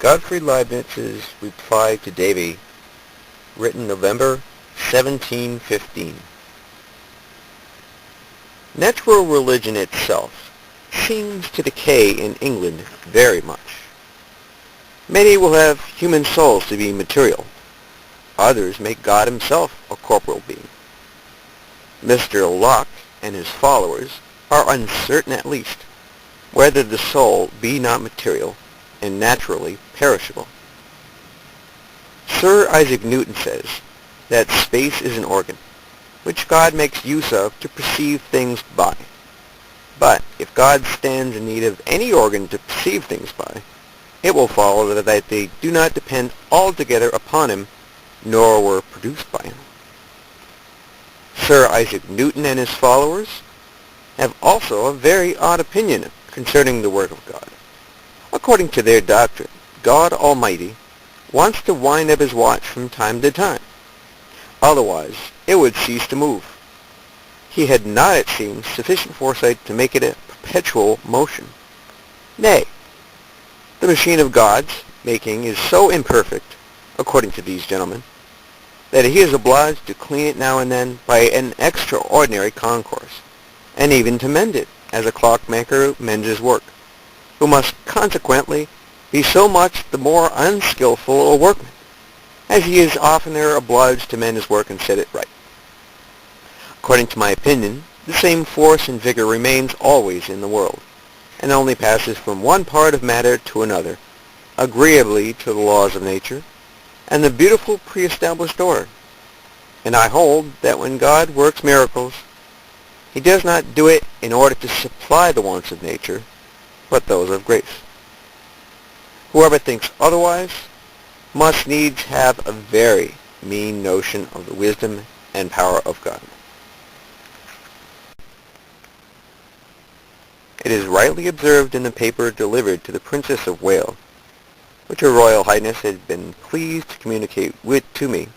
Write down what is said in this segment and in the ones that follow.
Gottfried Leibniz's reply to Davey, written November 1715. Natural religion itself seems to decay in England very much. Many will have human souls to be material. Others make God himself a corporeal being. Mr. Locke and his followers are uncertain at least whether the soul be not material and naturally perishable. Sir Isaac Newton says that space is an organ, which God makes use of to perceive things by. But if God stands in need of any organ to perceive things by, it will follow that they do not depend altogether upon him, nor were produced by him. Sir Isaac Newton and his followers have also a very odd opinion concerning the work of God. According to their doctrine, God Almighty wants to wind up his watch from time to time. Otherwise, it would cease to move. He had not, it seems, sufficient foresight to make it a perpetual motion. Nay, the machine of God's making is so imperfect, according to these gentlemen, that he is obliged to clean it now and then by an extraordinary concourse, and even to mend it, as a clockmaker mends his work, who must consequently be so much the more unskilful a workman, as he is oftener obliged to mend his work and set it right. According to my opinion, the same force and vigor remains always in the world, and only passes from one part of matter to another, agreeably to the laws of nature and the beautiful pre-established order. And I hold that when God works miracles, he does not do it in order to supply the wants of nature, but those of grace. Whoever thinks otherwise must needs have a very mean notion of the wisdom and power of God. It is rightly observed in the paper delivered to the Princess of Wales, which Her Royal Highness has been pleased to communicate to me,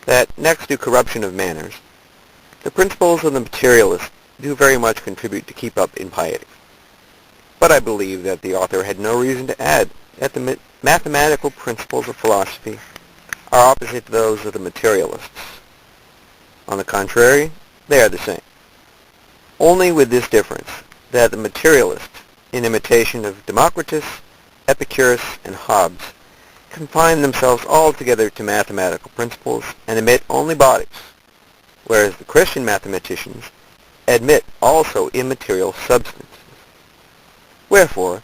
that next to corruption of manners, the principles of the materialists do very much contribute to keep up impiety. But I believe that the author had no reason to add that the mathematical principles of philosophy are opposite to those of the materialists. On the contrary, they are the same, only with this difference, that the materialists, in imitation of Democritus, Epicurus, and Hobbes, confine themselves altogether to mathematical principles and admit only bodies, whereas the Christian mathematicians admit also immaterial substances. Wherefore,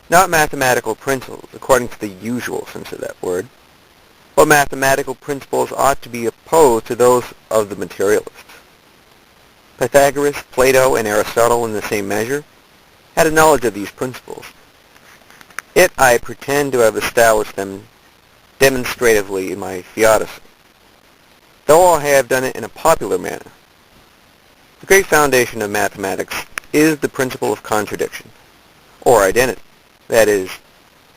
not mathematical principles according to the usual sense of that word, but mathematical principles ought to be opposed to those of the materialists. Pythagoras, Plato, and Aristotle in the same measure had a knowledge of these principles. Yet I pretend to have established them demonstratively in my theodicy, though I have done it in a popular manner. The great foundation of mathematics is the principle of contradiction, or identity, that is,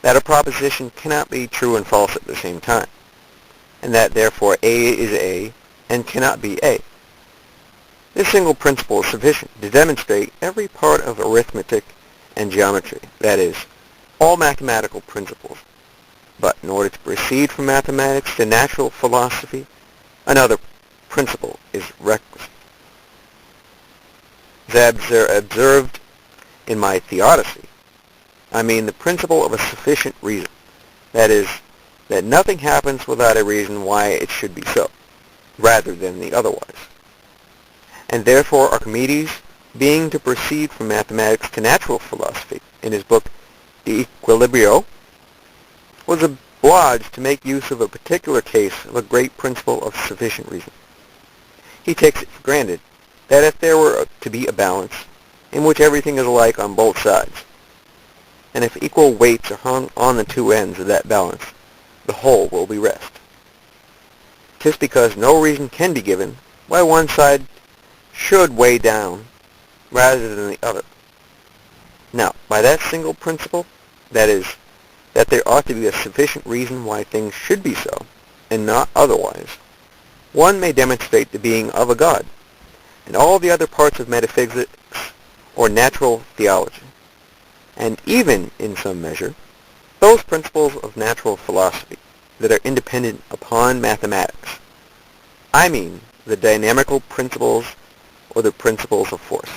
that a proposition cannot be true and false at the same time, and that therefore A is A and cannot be A. This single principle is sufficient to demonstrate every part of arithmetic and geometry, that is, all mathematical principles. But in order to proceed from mathematics to natural philosophy, another principle is requisite. As observed in my theodicy, I mean the principle of a sufficient reason, that is, that nothing happens without a reason why it should be so, rather than the otherwise. And therefore Archimedes, being to proceed from mathematics to natural philosophy, in his book De Equilibrio, was obliged to make use of a particular case of a great principle of sufficient reason. He takes it for granted that if there were to be a balance in which everything is alike on both sides, and if equal weights are hung on the two ends of that balance, the whole will be rest. 'Tis because no reason can be given why one side should weigh down rather than the other. Now, by that single principle, that is, that there ought to be a sufficient reason why things should be so, and not otherwise, one may demonstrate the being of a God, and all the other parts of metaphysics or natural theology, and even, in some measure, those principles of natural philosophy that are independent upon mathematics. I mean the dynamical principles or the principles of force.